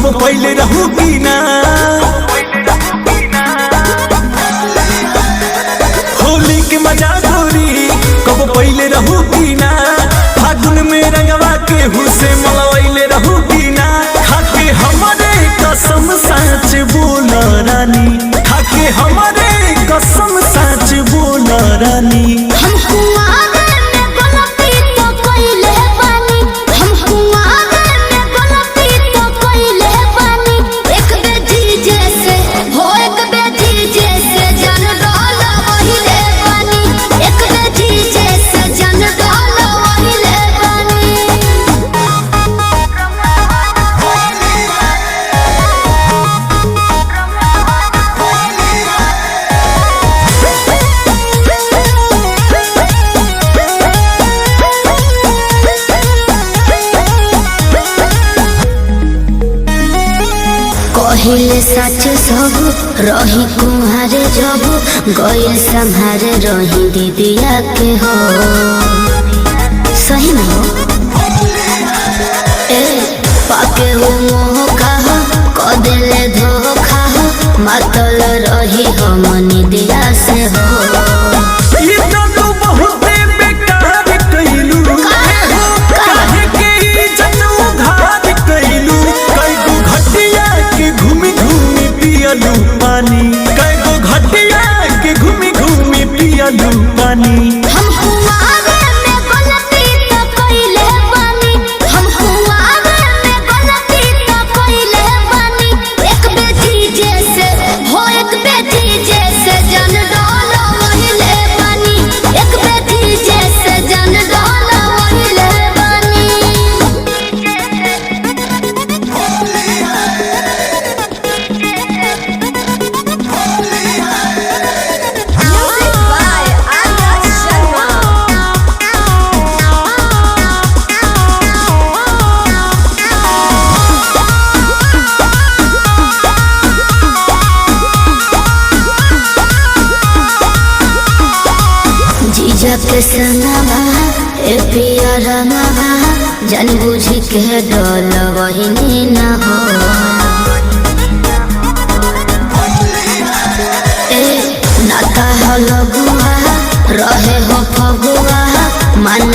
कब पहले रहू की ना। होली के मजा गोरी कब पहले रहू की ना। फागुन में रंगवा के हुसे मलवैले रहू की ना। खाके हमारे कसम सच बोल रानी, खाके हमारे कसम सच बोल रानी। पहिले सच सब रही कुम्हारे जब गइल संहारे रही दीदिया के हो। सही में हो पाके हो मोह कहा कदेले धोखा मतल रही हम निदिया से हो। पानी कई गो घटिया के घूमी घूमी पियलू पानी। हम कुआरे में गलती तो कइले बानी, हम कुआरे में गलती तो कइले बानी। एक बेटी जैसे हो एक बेटी जैसे जन डालो वहिले बानी, एक बेटी जैसे जन डालो वहिले बानी। जब सनवा ए पिया नवा जन बुझी के डोल वही न हो। नाता हो लगुआ रहे हो फगुआ मन